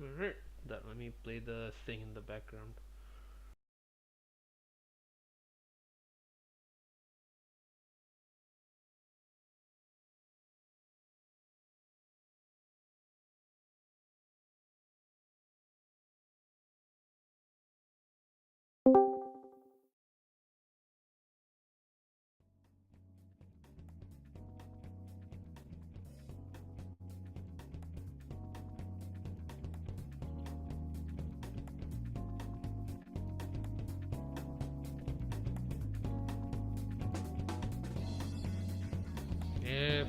Alright, let me play the thing in the background.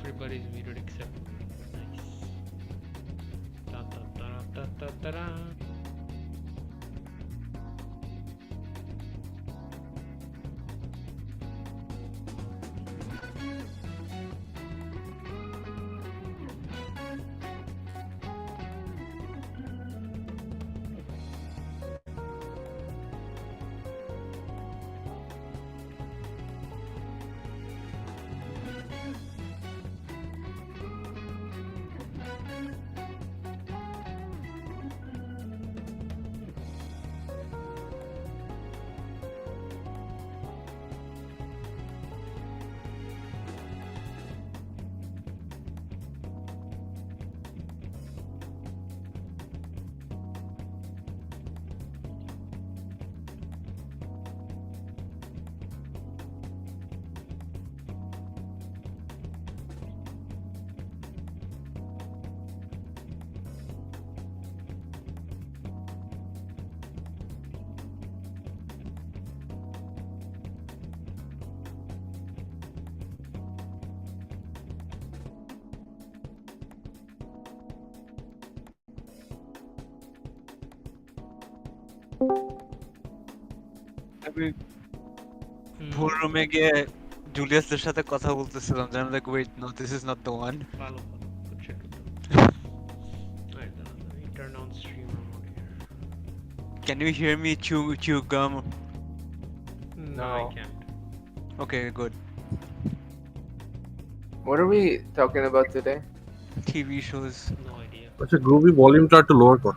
Everybody's muted except me. Nice. Da, da, da, da, da, da, da. আমি ভুল রুমে গিয়ে জুলিয়াসদের সাথে কথা বলতেছিলাম যে I'm like wait no this is not the one. Follow. Good shit. Alright, then let me turn on streamer mode here. Can you hear me chew gum? No, I No. can't. Okay, good. What are we talking about today? TV shows. No idea. আচ্ছা গ্রুভি ভলিউমটা একটু lower কর।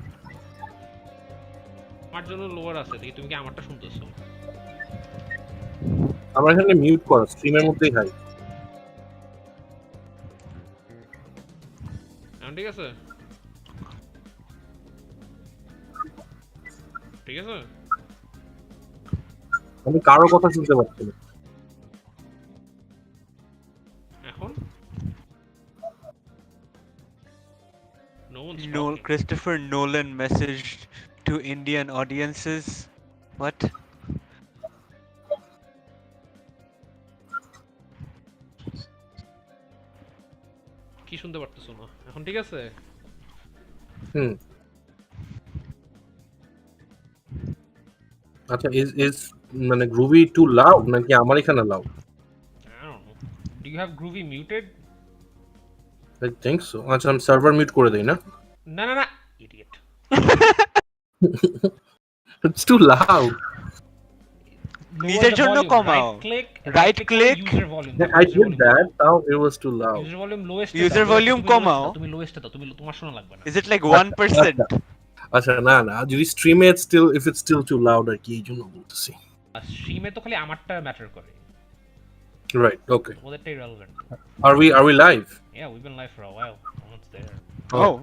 আমার জন্য lower আছে দেখি তুমি কি আমারটা শুনতেছো? আমার এখানে মিউট করা স্ট্রিমের মধ্যেই হাই। এখন ঠিক আছে? ঠিক আছে? আমি কারো কথা শুনতে পাচ্ছি না। এখন? No one's No, talking. Christopher Nolan messaged to Indian audiences. What? কি শুনতে পারতেছো না? এখন ঠিক আছে? হুম। আচ্ছা ইজ মানে গ্রুভি টু লাউড নাকি আমার এখানে loud? I don't know. Do you have Groovy muted? I think so. আচ্ছা আমি সার্ভার মিউট করে দেই না? না না না, idiot. It's two loud. নিজের জন্য কমাও। Right click. user volume. I did that. Now it was too loud. User volume lowest. User volume কমাও। তুমি lowest দাও, তুমি তোমার শোনা লাগবে না। Is it like 1%? আচ্ছা না না যদি স্ট্রিমে if it's still too loud আর কি এই জন্য বলতেছি। স্ট্রিমে তো খালি আমারটা ম্যাটার করে। Right, okay. ওদেরটাই relevant. Are we live? Yeah, we've been live for a while. No one's there. Oh.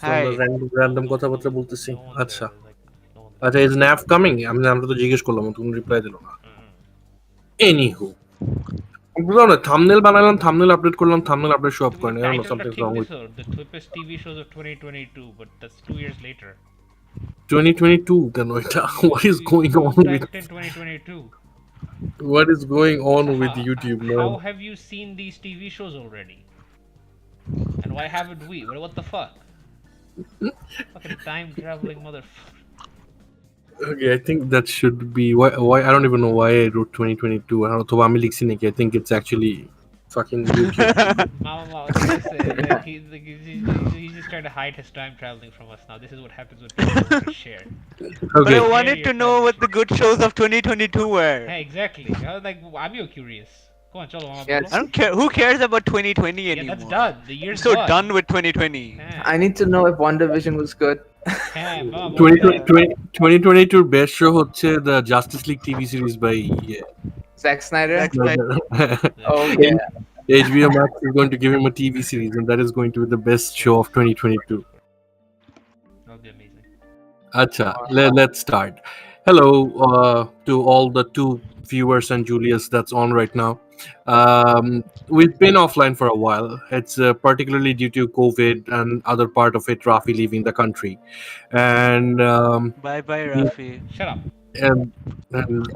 Hi. Random কথাবার্তা বলতেছি। No one's আচ্ছা। there. Like, no one's আচ্ছা is NAF coming? আমরা তো জিজ্ঞেস করলাম তুমি রিপ্লাই দিলো না। Anywho. বুঝলাম না থাম্বনেল বানালাম থাম্বনেল আপডেট করলাম থাম্বনেল আপডেট শো আপ করে না I don't know something's wrong with the Thwipest TV shows of 2022, but that's 2 years later. 2022 কেন এটা what is going on with In 2022. what is going on with YouTube How man? have you seen these TV shows already? And why haven't we? What the fuck? Fucking time traveling motherfucker. Okay, I think that should be why I don't even know why I wrote 2022 I don't know আমি লিখছি নাকি I think it's actually fucking YouTube. Mama, he's just trying to hide his time traveling from us now. This is what happens when people don't share. But Okay. I wanted to know what the good shows of 2022 were. Hey, exactly. I was like, I'm curious. Come on, chalo, mama, Yeah, bolo. I don't care. Who cares about 2020 Yeah, anymore? that's done. The I'm year's so gone. done with 2020. Yeah. I need to know if WandaVision was good. হ্যাঁ, বাবা, বলো। 2022 best show হচ্ছে the Justice League TV series by Zack Snyder. Zack Snyder. Oh yeah. HBO Max is going to give him a TV series, and that is going to be the best show of 2022. That'll be amazing. Acha, let's start. Hello to all the two viewers and Julius that's on right now. We've been offline for a while. It's particularly due to COVID and other part of it, Rafi leaving the country, and Bye bye, Rafi. Shut up. and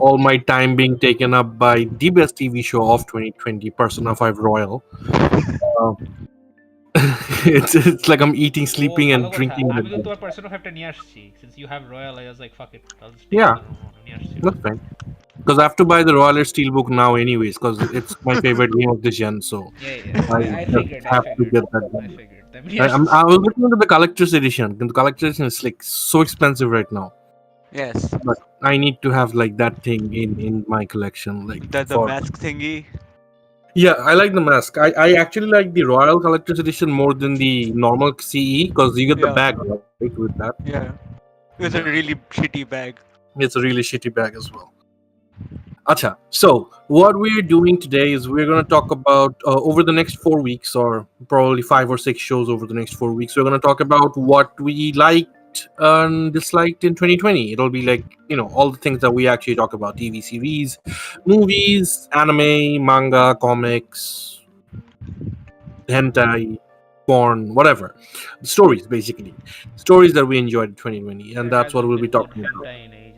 all my time being taken up by the best TV show of 2020, Persona 5 Royal. It's like I'm eating, sleeping, O, and ভালো কথা। drinking. আমি with কিন্তু them. তোমার Persona 5 টা নিয়ে আসছি। Since you have Royal, I was like, fuck it. I'll just take Yeah. another one. নিয়ে আসছি। That's fine. Because I have to buy the Royal Steelbook now, anyways, because it's my favorite game of the gen. So Yeah. I I just figured. have to get that I done. figured. আমি নিয়ে আসছি। I was looking into the collector's edition. The collector's edition is like so expensive right now. Yes. But I need to have like that thing in my collection. Like The mask thingy. Yeah, I like the mask. I actually like the Royal Collector's Edition more than the normal CE because you get the Yeah. bag right with that. Yeah. It was a really shitty bag. It's a really shitty bag as well. Acha, so what we're doing today is we're going to talk about over the next 4 weeks, or probably 5 or 6 shows over the next 4 weeks. We're going to talk about what we liked and disliked in 2020. It'll be like, all the things that we actually talk about: TV series, movies, anime, manga, comics, hentai, porn, whatever. Stories, basically. Stories that we enjoyed in 2020. And that's what we'll be talking about. Hentai in ages.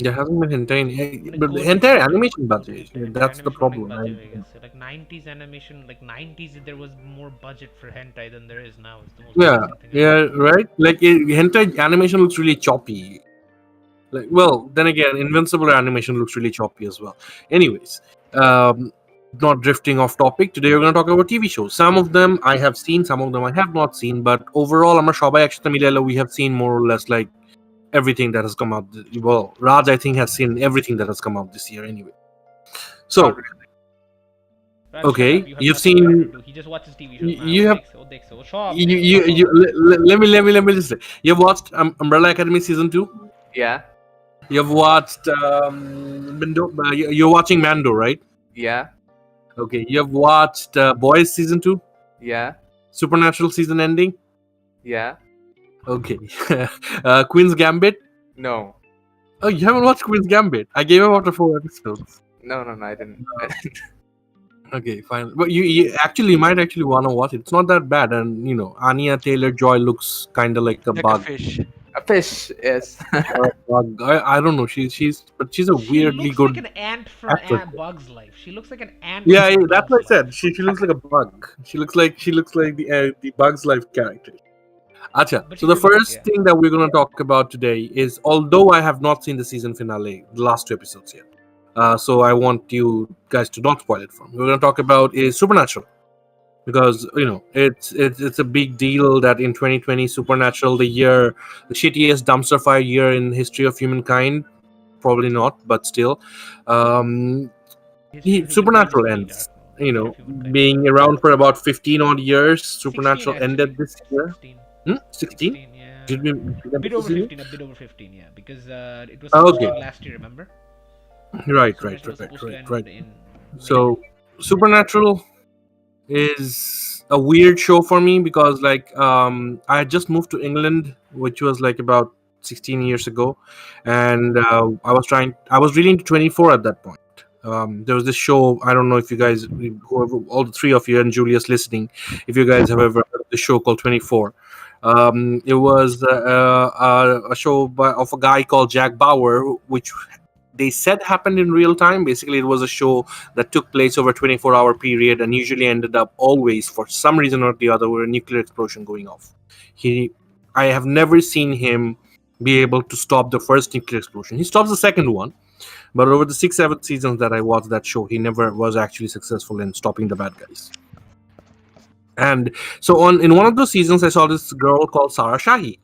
There hasn't been hentai in but the good entire hentai. animation budget. That's the Animation problem. অনেক budget হয়ে গেছে। Like 90s animation, like 90s there was more budget for hentai than there is now. It's the most Yeah, amazing thing yeah, ever. right. Like hentai animation looks really choppy. Like, well, then again, Invincible animation looks really choppy as well. Anyways, not drifting off topic. Today we're going to talk about TV shows. Some of them I have seen, some of them I have not seen. But overall, আমরা সবাই একসাথে মিলে we have seen more or less like everything that has come out. Well, Raj I think has seen everything that has come out this year anyway. So. Raj, Okay, shut up. You have you've nothing better seen- to do. He just watches TV shows now. you have- দেখছে, ও সব You let me just say, you've watched Umbrella Academy season 2. Yeah. You've watched you're watching Mando, right? Yeah. Okay, you've watched Boys season 2, Yeah. Supernatural season ending. Yeah. Okay, Queen's Gambit. No. Oh, you haven't watched Queen's Gambit? I gave up after 4 episodes. No, I didn't. Okay, fine. But you might actually want to watch it. It's not that bad, and Anya Taylor-Joy looks kind of like a Like bug. a fish. A fish, yes. I don't know. She's a weirdly she good. looks like an ant from actress. Bug's Life. She looks like an ant. Yeah, from that's Bug's what I said. Life. She looks like a bug. She looks like the Bug's Life character. Acha. But So she the could- first yeah. thing that we're going to talk about today is, although I have not seen the season finale, the last 2 episodes yet, so I want you guys to not spoil it for me. We're going to talk about is Supernatural, because it's a big deal that in 2020 Supernatural, the shittiest dumpster fire year in the history of humankind, probably not, but still, History of Supernatural humankind is ends. pretty dark. Being around for about 15 odd years. 16 Supernatural ended actually. this year. 16? 16, yeah. Did we? A bit over 15, yeah. Because it was Oh, supposed okay. to end last year, remember? Right. Supernatural was supposed to end Right. in So Supernatural is a weird show for me because I had just moved to England, which was like about 16 years ago, and I was really into 24 at that point. There was this show, I don't know if you guys, whoever, all the 3 of you and Julius listening, if you guys have ever heard of the show called 24. It was a show of a guy called Jack Bauer, which they said happened in real time. Basically, it was a show that took place over a 24-hour period and usually ended up always, for some reason or the other, with a nuclear explosion going off. I have never seen him be able to stop the first nuclear explosion. He stops the second one, but over the 6-7 seasons that I watched that show, he never was actually successful in stopping the bad guys. And so in one of those seasons, I saw this girl called Sarah Shahi.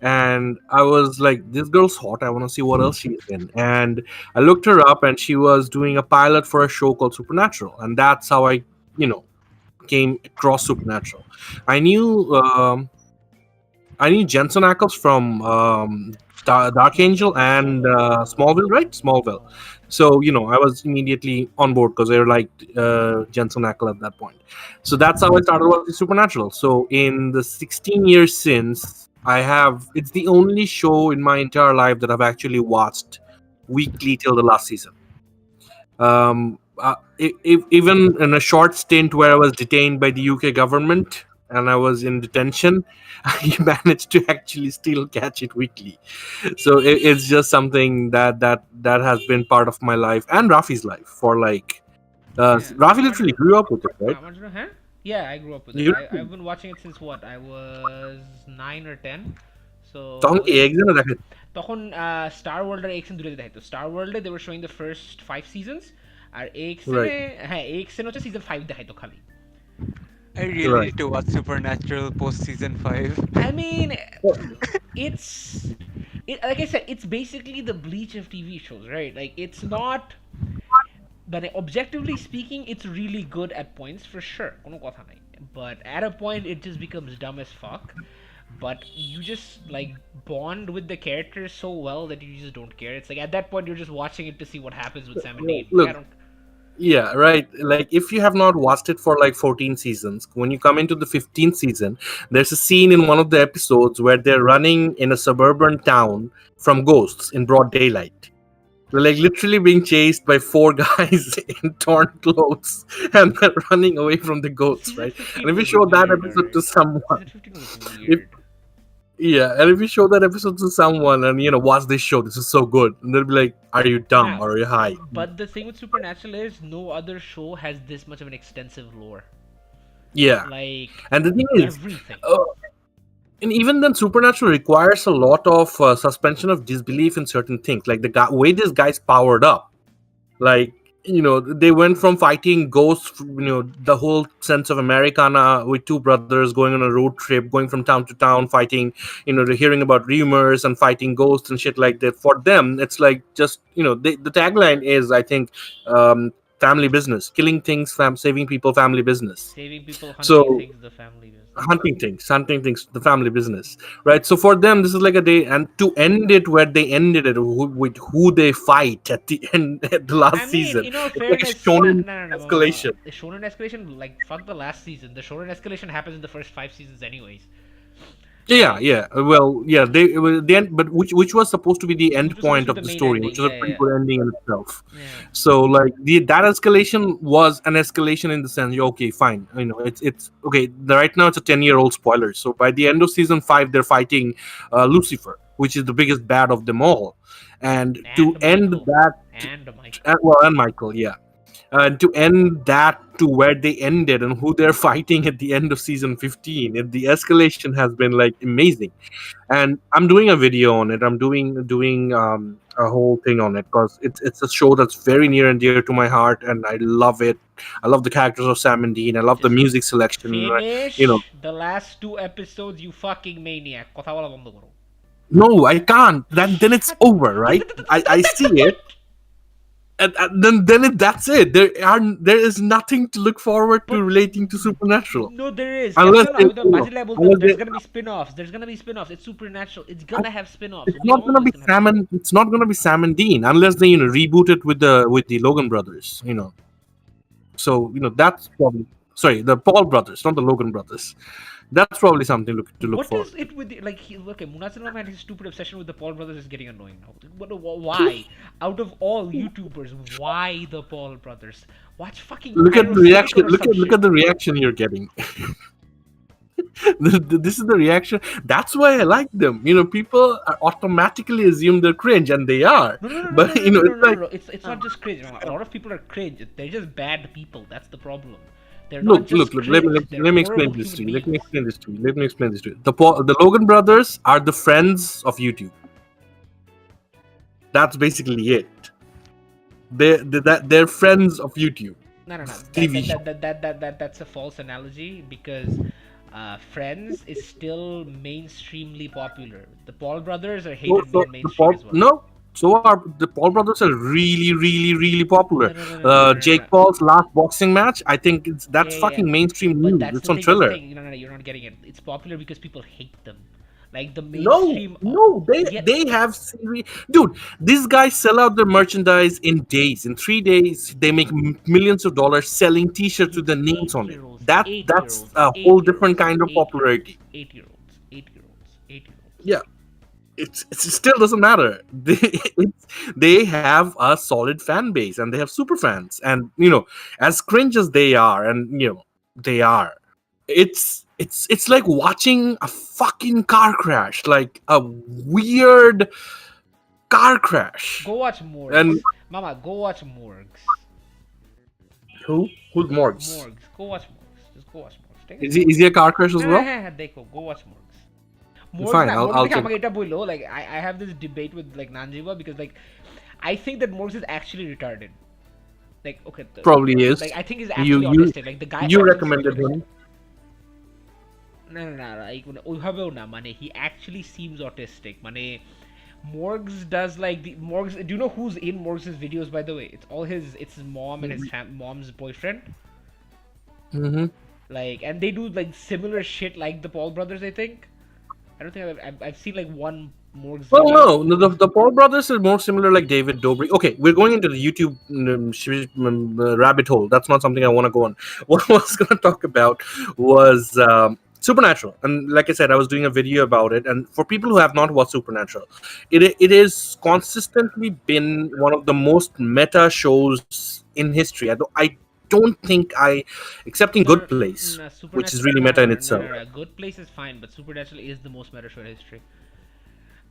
and I was like, this girl's hot. I want to see what else she's in. And I looked her up, and she was doing a pilot for a show called Supernatural, and that's how I, you know, came across Supernatural. I knew Jensen Ackles from Dark Angel and Smallville, right? Smallville. So I was immediately on board because I liked Jensen Ackles at that point. So that's how I started watching Supernatural. So in the 16 years since, it's the only show in my entire life that I've actually watched weekly till the last season. Even in a short stint where I was detained by the UK government and I was in detention, I managed to actually still catch it weekly. So it's just something that has been part of my life and Rafi's life for like. Rafi literally grew up with it, right? Yeah, I grew up with it. You- I've been watching it since what? I was 9 or 10. So তখন কি একদিনে দেখে? তখন star world আর XN দুটোতে দেখাতো। Star ওয়ার্ল্ডে they were showing the first 5 seasons আর এক্সএনে হ্যাঁ এক্সএন হচ্ছে সিজন 5 দেখাইতো খালি। I really need to watch Supernatural post season 5. I mean, like I said, it's basically the Bleach of TV shows, right? Like it's not, but objectively speaking, it's really good at points for sure. কোনো কথা নাই. But at a point, it just becomes dumb as fuck. But you just like bond with the characters so well that you just don't care. It's like at that point, you're just watching it to see what happens with Sam and Dean. Look, I don't. Yeah, right. Like if you have not watched it for like 14 seasons, when you come into the 15th season, there's a scene in one of the episodes where they're running in a suburban town from ghosts in broad daylight. They're like literally being chased by 4 guys in torn clothes and they're running away from the ghosts, Season right? 15 And if you was show that weird, episode to alright. someone, Season 15 was weird. and if you show that episode to someone and watch this show, this is so good, and they'll be like, are you dumb Yeah. or are you high? But the thing with Supernatural is no other show has this much of an extensive lore. Yeah. Like And the thing is, everything. and even then, Supernatural requires a lot of suspension of disbelief in certain things, like the way this guy's powered up. Like they went from fighting ghosts, the whole sense of Americana with 2 brothers going on a road trip, going from town to town, fighting, hearing about rumors and fighting ghosts and shit like that. For them, it's like just the tagline is, I think, family business, killing things, saving people, family business. Saving people, hunting So- things, the family business. hunting things, the family business, right? So for them, this is like a day, and to end it where they ended it with who they fight at the end, at the last I mean, season, fairness, it's like a shonen no, escalation. The shonen escalation, like fuck the last season. The shonen escalation happens in the first 5 seasons, anyways. Yeah. Well, yeah, the end, but which was supposed to be the end Which was point supposed of to the be the main story, ending, which was a yeah, pretty yeah. good ending in itself. Yeah. So like that escalation was an escalation in the sense, okay, fine, it's okay. Right now it's a 10-year-old spoiler. So by the end of season 5, they're fighting Lucifer, which is the biggest bad of them all, and to end Michael. that, And Michael. and Michael, yeah. To end that to where they ended and who they're fighting at the end of season 15, the escalation has been like amazing. And I'm doing a video on it. I'm doing a whole thing on it because it's a show that's very near and dear to my heart, and I love it. I love the characters of Sam and Dean. I love the music selection. Finish You know. the last 2 episodes, you fucking maniac. কথা বলা বন্ধ করো। No, I can't. Then it's over, right? I see it. And that's it. There is nothing to look forward to relating to Supernatural. No, there is. Unless Unless they- unless there's they- gonna be spin-offs. There's gonna be spin-offs. It's Supernatural. It's gonna have spin-offs. It's not gonna be Sam and it's not gonna be Sam and Dean unless they reboot it with the Logan brothers. So that's probably the Paul brothers, not the Logan brothers. That's probably something to look What for. is it with okay, Munazir Rahman, his stupid obsession with the Paul brothers is getting annoying now. Why? Out of all YouTubers, why the Paul brothers? Watch fucking Look at the Pyro reaction. Silicon or some Look at the reaction you're getting. This is the reaction. That's why I like them. People automatically assume they're cringe, and they are. No, But it's like it's not just cringe. A lot of people are cringe. They're just bad people. That's the problem. They're look. not just Let cringe, they're me explain horrible this to you. human Let me beings. explain this to you. The Logan brothers are the friends of YouTube. That's basically it. They're friends of YouTube. No. TV That's a false analogy because Friends is still mainstreamly popular. The Paul brothers are So, hated so in the mainstream Paul, as well. no, so are the Paul brothers are really popular. No, no, no, no, no, no, no, no, Jake no. Paul's last boxing match, I think that's Yeah, yeah, yeah. fucking mainstream But news. that's It's the on thing. That's the Thriller. thing. No, no, no. You're not getting it. It's popular because people hate them. Like the No, mainstream. no, Yeah. they have dude. These guys sell out their merchandise in days. In 3 days, they make millions of dollars selling T-shirts with It's the names on it. 8-year-olds, That's 8-year-olds, a whole different 8-year-olds, kind of 8-year-olds, popularity. 8-year-olds, 8-year-olds, 8-year-olds. Yeah, it still doesn't matter. They have a solid fan base and they have super fans. And as cringe as they are, and they are. It's like watching a fucking car crash, like a weird car crash. Go watch And Morgs. Mama, go watch Morgs. who's Morgs? Morgs. Go watch Morgs. Just go watch Morgs. Take Is it. he a car crash as No, no, well? देखो, go watch Morgs. Morgs Fine, na I'll Morgs check. देखा kita बोलो like I have this debate with like Nanjiva because like I think that Morgs is actually retarded. Like okay, Probably is. like I think he's You actually you autistic. Like the guy you actually recommended seems him. autistic. No, like ওইভাবেও না মানে he actually seems autistic. মানে Morgs does like the Morgs. Do you know who's in Morgs' videos by the way? It's his mom and his mom's boyfriend. Mm-hmm. Like and they do like similar shit like the Paul brothers. I think. I don't think I've seen like one Morgs Well, video. no, the Paul brothers is more similar like David Dobrik. Okay, we're going into the YouTube rabbit hole. That's not something I want to go on. What I was going to talk about was Supernatural. And like I said, I was doing a video about it. And for people who have not watched Supernatural, it is consistently been one of the most meta shows in history. I don't think excepting Good Place, which is really meta in itself. No. Good Place is fine, but Supernatural is the most meta show in history.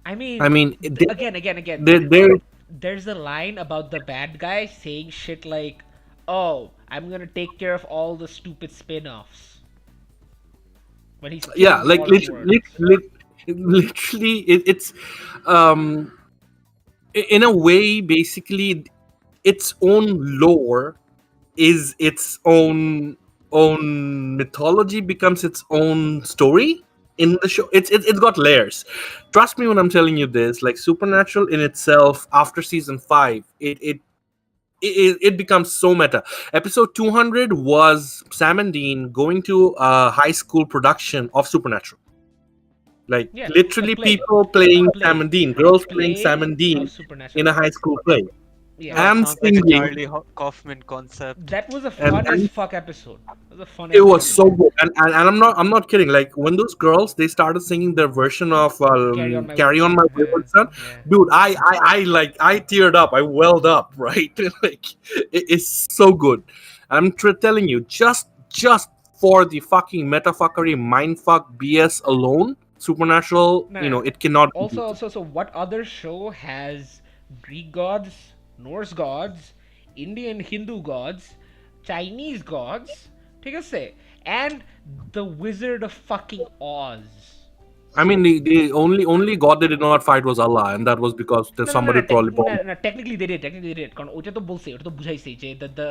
I I mean, mean, again. they're There's a line about the bad guy saying shit like, "Oh, I'm gonna take care of all the stupid spin-offs." When he's yeah, killing like Morgs. literally, it's um in a way, basically, its own lore is its own mythology, becomes its own story in the show. It's got layers. Trust me when I'm telling you this. Like Supernatural in itself, after season 5, it becomes so meta. Episode 200 was Sam and Dean going to a high school production of Supernatural. Like Yeah, literally a play. people playing A play. Sam and Dean, A girls playing play Sam and of Dean Supernatural. in a high school play. Yeah. That And sounds like a singing. Charlie Kaufman concept. That was a And- fun and- as fuck episode. It was a fun It was episode. so good, and I'm not kidding. Like when those girls they started singing their version of Carry On My "Carry On My Wayward Wayward Son. Son," Yeah. dude, I teared up, I welled up, right? Like it's so good. I'm telling you, just for the fucking metafuckery, mindfuck BS alone, Supernatural, Nah. it cannot. be beat. Also, so what other show has Greek gods, Norse gods, Indian Hindu gods, Chinese gods, take a say, and the Wizard of fucking Oz? I mean, the only god they did not fight was Allah, and that was because there's somebody probably. No, technically they did. কারণ ওটা তো বলছে, ওটা তো বুঝাইছে যে the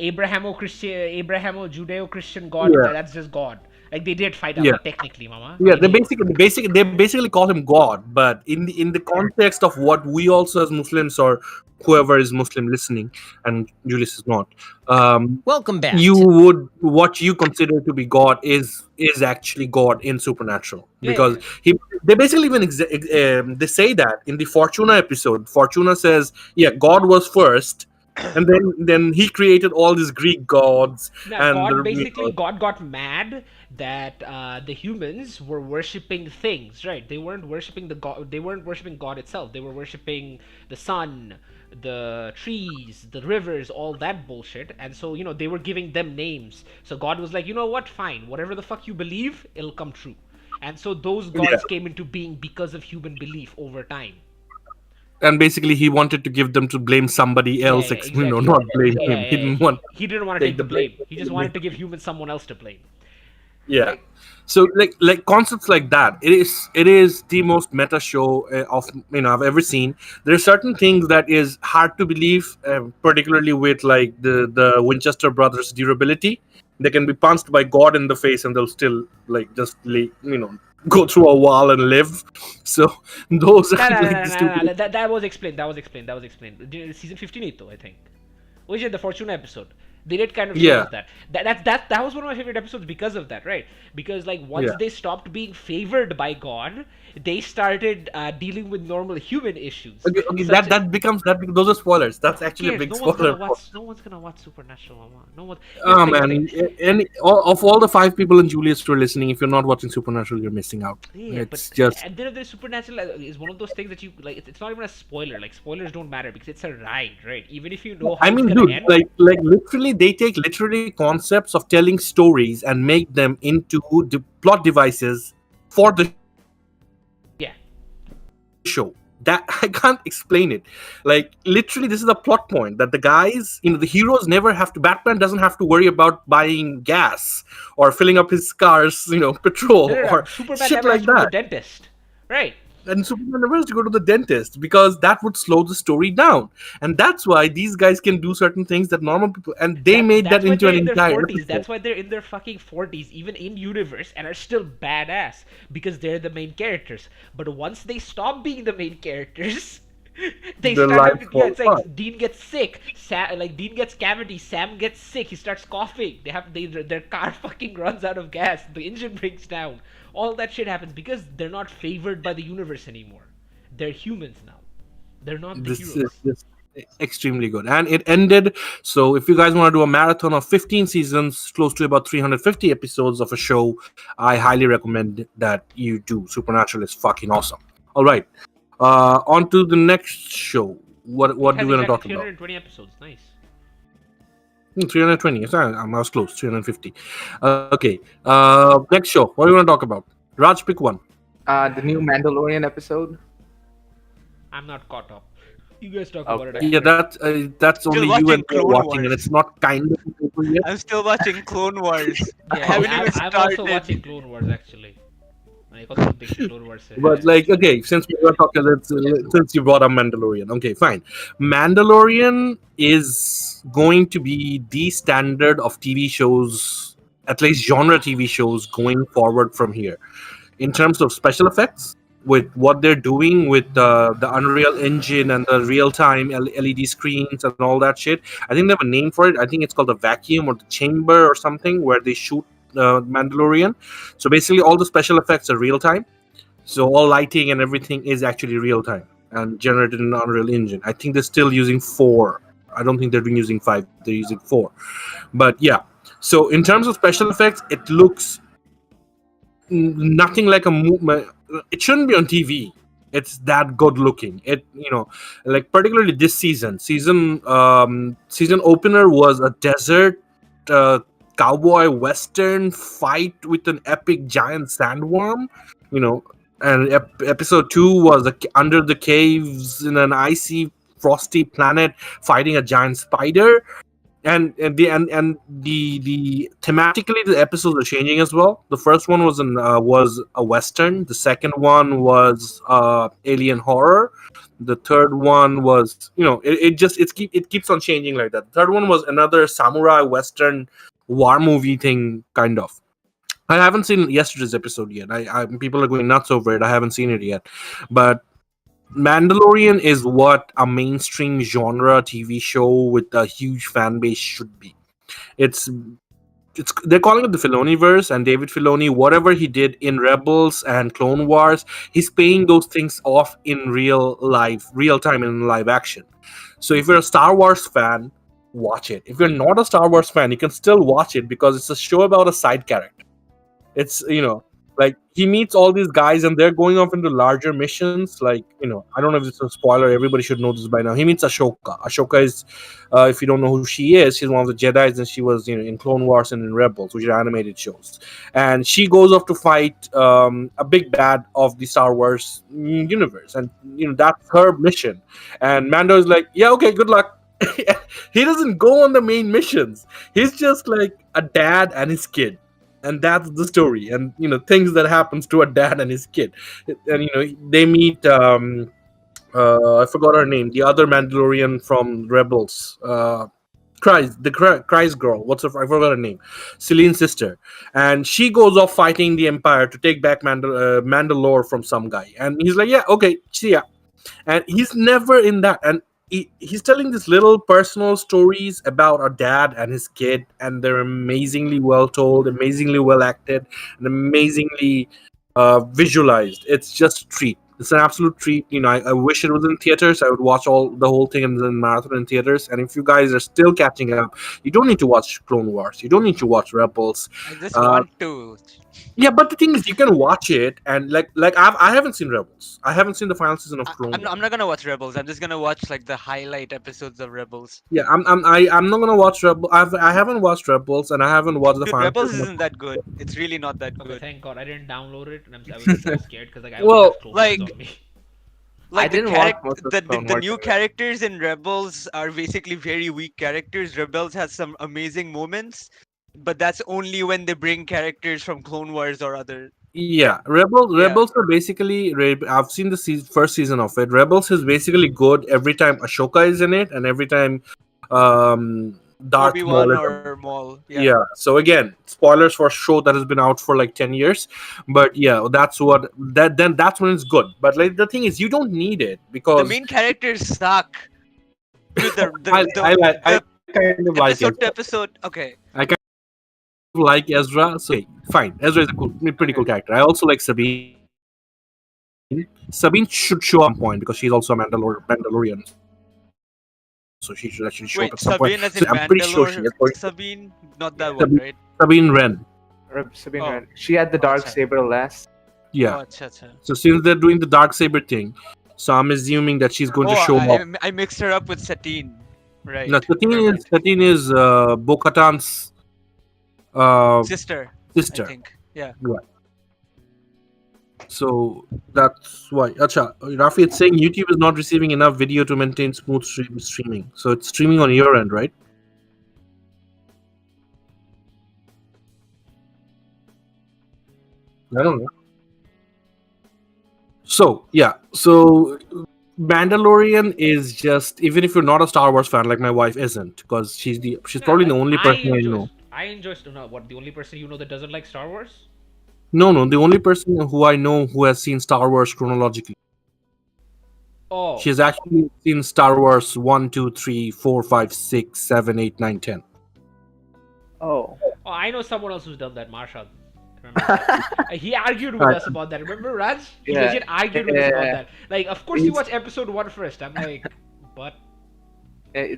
Abrahamo Judeo-Christian God, Yeah. that's just God. Like they did fight Yeah. Allah technically, mama. Yeah, They did. they basically call him God, but in the context of what we also as Muslims or whoever is Muslim listening, and Julius is not, Welcome back. what you consider to be God is actually God in Supernatural, Yeah, because they basically even they say that in the Fortuna episode. Fortuna says, yeah, God was first. And then he created all these Greek gods, Now, and God got mad that the humans were worshipping things, right? They weren't worshipping the God. They weren't worshipping God itself. They were worshipping the sun, the trees, the rivers, all that bullshit. And so they were giving them names. So God was like, you know what? Fine, whatever the fuck you believe, it'll come true. And so those gods came into being because of human belief over time. and basically he wanted to give them to blame somebody else, exactly. not blame him. He didn't want. He didn't want to take the blame. He just wanted to give humans someone else to blame. Yeah. So like concepts like that, it is the most meta show of I've ever seen. There are certain things that is hard to believe, particularly with like the Winchester brothers durability. They can be punched by God in the face and they'll still like just go through a wall and live. So those Nah, are nah, nah, like nah, the nah, nah, stupid. That was explained. Season 15 though, I think. Which is the Fortuna episode. They did kind of show Yeah, us that. That was one of my favorite episodes because of that, right? Because like once yeah. they stopped being favored by God, they started dealing with normal human issues. Okay, okay, Such those are spoilers. That's who actually a cares? big spoiler. No one's gonna watch Supernatural, Mama. No one. Here's the Oh thing. Here's the man, thing. of all the 5 people in Julius who are listening, if you're not watching Supernatural, you're missing out. Yeah, but It's just and then if there's Supernatural is one of those things that you like. It's not even a spoiler. Like spoilers don't matter because it's a ride, right? Even if you know how I it's mean, gonna dude, end. like literally, they take literally concepts of telling stories and make them into plot devices for the Yeah. show. That I can't explain it. Like literally, this is a plot point that the guys, the heroes never have to. Batman doesn't have to worry about buying gas or filling up his cars, petrol or Superman shit never has like to go to the that. dentist, right? And Superman never has to go to the dentist because that would slow the story down. And that's why these guys can do certain things that normal people, and they made that That's why into they're an in their entire 40s. episode. That's why they're in their fucking 40s, even in universe, and are still badass because they're the main characters. But once they stop being the main characters, they Their start life having falls it's apart. like Dean gets sick. Dean gets cavity. Sam gets sick. He starts coughing. Their car fucking runs out of gas. The engine breaks down. All that shit happens because they're not favored by the universe anymore. They're humans now. They're not the This heroes. is just extremely good. And it ended. So if you guys want to do a marathon of 15 seasons, close to about 350 episodes of a show, I highly recommend that you do. Supernatural is fucking awesome. All right. On to the next show. What do we want to talk about? 320 episodes. Nice. 320. Yes, I was close. 350. Okay. Next show. What do you want to talk about? Raj, pick one. The new Mandalorian episode. I'm not caught up. You guys talk Okay. about it. Yeah, that's only you watching and me are Clone watching, and Wars. it's not kind of over yet. I'm still watching Clone Wars. I Yeah, haven't even I'm also started. watching Clone Wars actually. I got some big Clone Wars. But like, okay, since we were talking, since you brought up Mandalorian, okay, fine. Mandalorian is going to be the standard of TV shows, at least genre TV shows, going forward from here. In terms of special effects, with what they're doing with the Unreal Engine and the real-time LED screens and all that shit, I think they have a name for it. I think it's called the vacuum or the chamber or something where they shoot Mandalorian. So basically, all the special effects are real time. So all lighting and everything is actually real time and generated in Unreal Engine. I think they're still using 4. I don't think they're using 5. They're using 4. But yeah. So in terms of special effects, it looks nothing like a movie. It shouldn't be on TV. It's that good looking. It like particularly this season opener was a desert cowboy western fight with an epic giant sandworm. And episode 2 was under the caves in an icy frosty planet fighting a giant spider. And the thematically the episodes are changing as well. The first one was a western. The second one was alien horror. The third one was it keeps on changing like that. The third one was another samurai western war movie thing, kind of. I haven't seen yesterday's episode yet. People are going nuts over it. I haven't seen it yet, but Mandalorian is what a mainstream genre TV show with a huge fan base should be. It's they're calling it the Filoniverse, and David Filoni, whatever he did in Rebels and Clone Wars, he's paying those things off in real time in live action. So if you're a Star Wars fan, watch it. If you're not a Star Wars fan, you can still watch it because it's a show about a side character. It's like he meets all these guys and they're going off into larger missions. Like I don't know if it's a spoiler. Everybody should know this by now. He meets Ashoka. Ashoka is, if you don't know who she is, she's one of the Jedi's, and she was in Clone Wars and in Rebels, which are animated shows. And she goes off to fight a big bad of the Star Wars universe, and that's her mission. And Mando is like, yeah, okay, good luck. He doesn't go on the main missions. He's just like a dad and his kid. And that's the story, and things that happens to a dad and his kid, and they meet. I forgot her name. The other Mandalorian from Rebels. Christ girl. I forgot her name. Celine's sister, and she goes off fighting the Empire to take back Mandalore from some guy, and he's like, yeah, okay, see ya. And he's never in that, and he's telling these little personal stories about our dad and his kid, and they're amazingly well told, amazingly well acted, and amazingly visualized. It's just a treat. It's an absolute treat. I wish it was in theaters. I would watch the whole thing in the marathon in theaters. And if you guys are still catching up, you don't need to watch Clone Wars. You don't need to watch Rebels. I just Uh, want to. yeah, but the thing is, you can watch it, and I haven't seen Rebels. I haven't seen the final season of Clone Wars. I'm not gonna watch Rebels. I'm just gonna watch like the highlight episodes of Rebels. Yeah, I'm not gonna watch Rebels. I haven't watched Rebels, and I haven't watched the Dude, final Rebels season. isn't that good. It's really not that Okay, good. thank God I didn't download it, and I was so scared because like I Well, only have Clone Wars like- on me. Like I didn't watch most of the Clone the Wars new anyway. characters in Rebels are basically very weak characters. Rebels has some amazing moments, but that's only when they bring characters from Clone Wars or other. Yeah, Rebels. Yeah. Rebels are basically. I've seen the first season of it. Rebels is basically good every time Ashoka is in it, and every time Darth Obi-Wan Maul is or Maul. yeah. So again, spoilers for a show that has been out for like 10 years, but yeah, that's when it's good. But like the thing is, you don't need it The because main characters suck. Dude, I kind of like episode to Ezra. episode. Okay. Like Ezra. So okay, fine, Ezra is a pretty cool character. I also like Sabine. Sabine should show up at some point because she's also a Mandalorian. So she should actually show up Wait, at some point. Sabine as in So I'm pretty sure she Mandalore. is. Sabine, not that one, Sabine. right? Sabine Wren. Sabine Oh. Wren. She had the dark sorry. saber last. Yeah. Oh, acha. So since they're doing the dark saber thing, so I'm assuming that she's going to show up. I mixed her up with Satine. Right. No, Never mind. Satine is Bo-Katan's Sister, sister. I think. Yeah. So that's why. Acha, Rafi, it's saying YouTube is not receiving enough video to maintain smooth streaming. So it's streaming on your end, right? I don't know. So yeah, so Mandalorian is just, even if you're not a Star Wars fan, like my wife isn't, because she's probably the only person I know. I enjoy what the only person you know that doesn't like Star Wars? No, the only person who I know who has seen Star Wars chronologically. Oh, She has actually seen Star Wars 1, 2, 3, 4, 5, 6, 7, 8, 9, 10. Oh. oh, I know someone else who's done that. Marshall. Remember that? He argued with us about that. Remember, Raj? He Yeah. legit argued with us about Yeah. that. Like, of course you watch episode 1 first. I'm like, but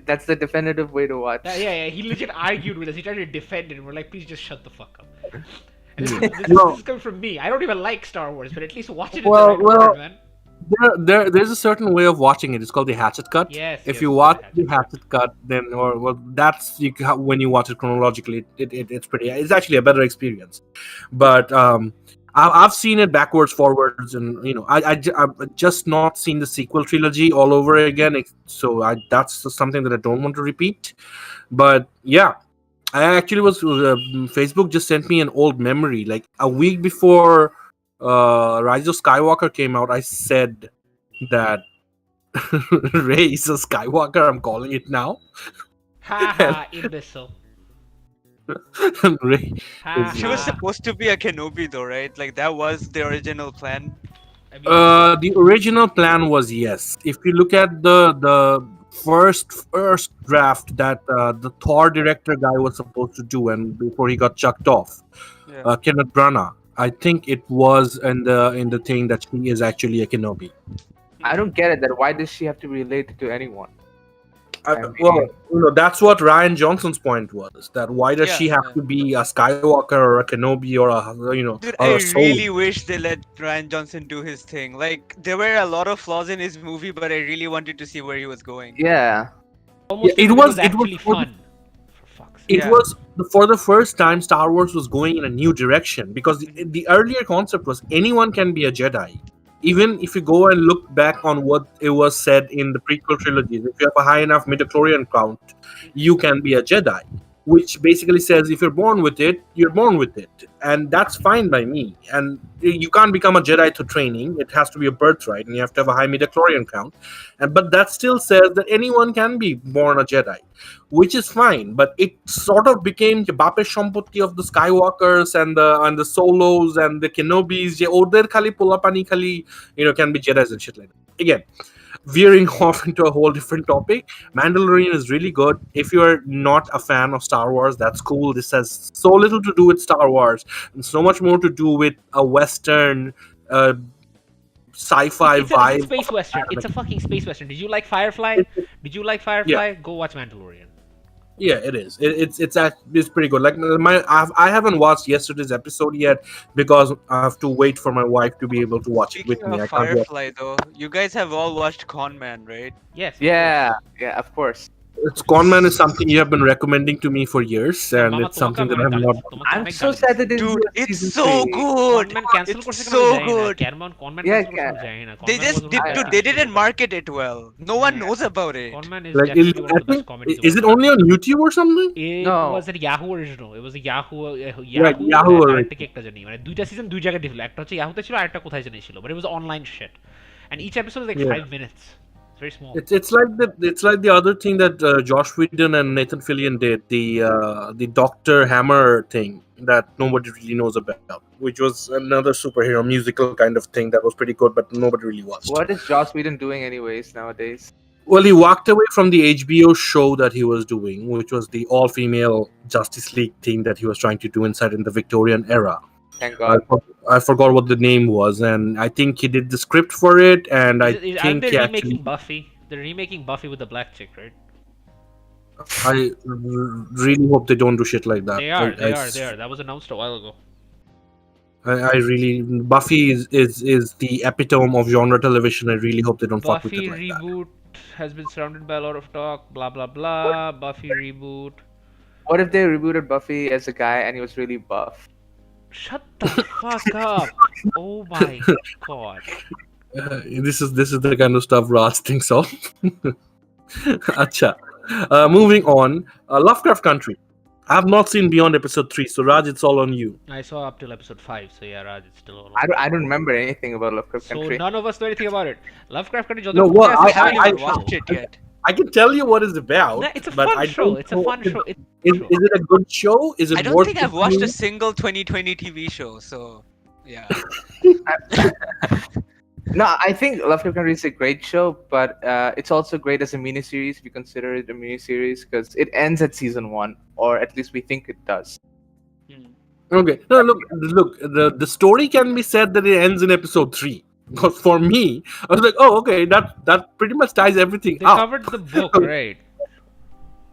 That's the definitive way to watch. yeah, he legit argued with us. He tried to defend it. And we're like, please just shut the fuck up. And this No. is coming from me. I don't even like Star Wars, but at least watch it in Well, the right order, man. There's a certain way of watching it. It's called the hatchet cut. Yes. If yes, you watch hatchet. the hatchet cut, then that's when you watch it chronologically. It's pretty. It's actually a better experience. But I've seen it backwards, forwards, and I've just not seen the sequel trilogy all over again. So that's something that I don't want to repeat. But yeah, I actually Facebook just sent me an old memory. Like a week before Rise of Skywalker came out, I said that Rey is a Skywalker. I'm calling it now. Ha ha, imbecile. Rey. Ha, She was ha. supposed to be a Kenobi though, right? Like that was the original plan. I mean, The original plan was yes. If you look at the first draft that the Thor director guy was supposed to do, and before he got chucked off, Yeah. Kenneth Branagh, I think it was in the thing that she is actually a Kenobi. I don't get it. That why does she have to be related to anyone? That's what Ryan Johnson's point was. That why does she have Yeah. to be a Skywalker or a Kenobi or Dude, or I a soul? really wish they let Ryan Johnson do his thing. Like there were a lot of flaws in his movie, but I really wanted to see where he was going. Yeah. almost it like was- it actually was- fun. For fuck's sake. It was for the first time Star Wars was going in a new direction, because the earlier concept was anyone can be a Jedi. Even if you go and look back on what it was said in the prequel trilogies, if you have a high enough midichlorian count, you can be a Jedi. which basically says if you're born with it, you're born with it, and that's fine by me. And you can't become a Jedi through training; it has to be a birthright, and you have to have a high midichlorian count. And but that still says that anyone can be born a Jedi, which is fine. But it sort of became the Bape Shampoti of the Skywalkers and the Solos and the Kenobis. Je oder khali pulapani khali, can be Jedis and shit like that. Again, veering off into a whole different topic. Mandalorian is really good. If you're not a fan of Star Wars, that's cool. This has so little to do with Star Wars and so much more to do with a Western sci-fi It's a vibe. space western. It's a fucking space western. Did you like Firefly? Did you like Firefly? Go watch Mandalorian. Yeah, it is. It's pretty good. Like I haven't watched yesterday's episode yet because I have to wait for my wife to be able to watch it with Speaking me. I of can't watch. Firefly, though, you guys have all watched Con Man, right? Yes. Yeah, yeah, of course. It's Conman is something you have been recommending to me for years, and Mama, it's something that I have তোমাকে not. I'm so sad that Dude, it's it's so good. Conman cancel It's করছে কেন so আমি জানি না। good. Conman Yeah, cancel করছে আমি জানি না। They Conman just was did, one of the dude. best They comedy didn't shows. market it well. No one knows about it. Conman is Like, definitely one I of the best think, comedies. is it only on YouTube or something? It No. was a Yahoo original. It was a Yahoo Yahoo আরেকটা কি একটা জানি মানে দুইটা season দুই জায়গায় দিছিল একটা হচ্ছে ইয়াহুতে ছিল আরেকটা কোথায় জানি ছিল but it was online shit and each episode is like Yeah. 5 minutes. It's very small. It's like the other thing that Josh Whedon and Nathan Fillion did, the Doctor Hammer thing that nobody really knows about, which was another superhero musical kind of thing that was pretty good, but nobody really watched. What is Joss Whedon doing anyways nowadays? Well, he walked away from the HBO show that he was doing, which was the all-female Justice League thing that he was trying to do inside in the Victorian era. Thank God. I forgot what the name was, and I think he did the script for it, and I Aren't think they he remaking actually. Buffy? They're remaking Buffy with the black chick, right? I really hope they don't do shit like that. They are. I- They are. That was announced a while ago. I really Buffy is the epitome of genre television. I really hope they don't fuck with Buffy it like that. reboot has been surrounded by a lot of talk. Blah blah blah. Buffy reboot. What if they rebooted Buffy as a guy and he was really buff? Shut the fuck up! Oh my god. This is the kind of stuff Raj thinks of. Acha. Moving on, Lovecraft Country. I have not seen beyond episode 3, so Raj, it's all on you. I saw up till episode 5, so yeah, Raj, it's still on. I don't remember anything about Lovecraft So Country. none of us know anything about it. Lovecraft Country. No, what I haven't even I- watched it yet. I can tell you what it's about. Nah, it's a but fun I show. don't It's a know fun if- show. Is it a good show? Is it I don't worth think I've watched a continuing? single 2020 TV show, so yeah. No, I think Lovecraft Country is a great show, but it's also great as a miniseries if you consider it a miniseries because it ends at season 1, or at least we think it does. Okay. No, look. The story can be said that it ends in episode 3. But for me, I was like, oh, okay, that pretty much ties everything They up. covered the book, right?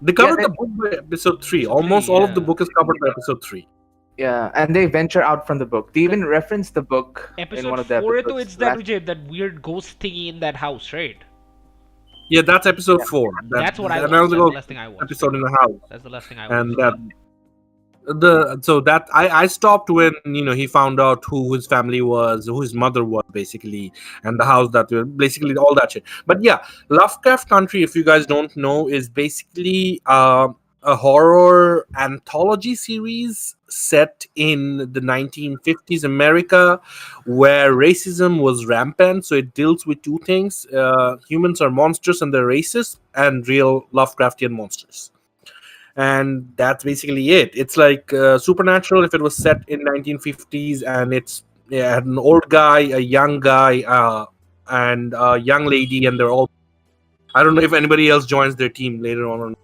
They covered Yeah, the book by episode 3. Episode Almost 3, all of the yeah. book is covered by episode 3. Yeah, and they venture out from the book. They even reference the book in Episode one of the 4, episodes. though, it's that weird ghost thingy in that house, right? Yeah, that's episode 4. That's what I that watched. was That's the the last thing I watched. episode in the house. That's the last thing I And watched. I stopped when he found out who his family was, who his mother was basically, and the house that basically all that shit. But yeah, Lovecraft Country, if you guys don't know, is basically a horror anthology series set in the 1950s America, where racism was rampant. So it deals with two things: humans are monsters and they're racist, and real Lovecraftian monsters. And that's basically it. It's like Supernatural if it was set in 1950s, and it's an old guy, a young guy, and a young lady, and they're all. I don't know if anybody else joins their team later on. Or not.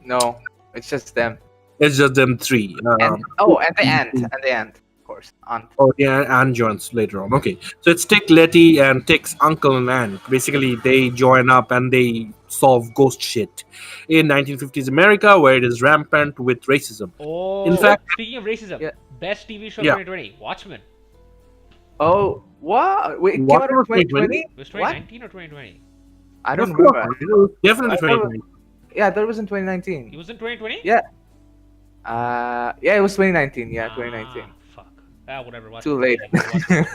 No, it's just them. It's just them three. And the ant, of course. Aunt. Oh yeah, Anne joins later on. Okay, so it's Tick, Letty, and Tick's uncle and aunt. Basically, they join up and they solve ghost shit in 1950s America, where it is rampant with racism. Oh, In fact- speaking of racism, Yeah. best TV show Yeah. 2020, Watchmen. Oh, what? Wait, it came What out in was 2020? It was What? 2019 or 2020? I don't Of course, remember. it was definitely I thought- 2020. Yeah, I thought it was in 2019. It was in 2020? Yeah. Yeah, it was 2019. Yeah, 2019. Fuck. Whatever. Watch Too it. late. Watch it.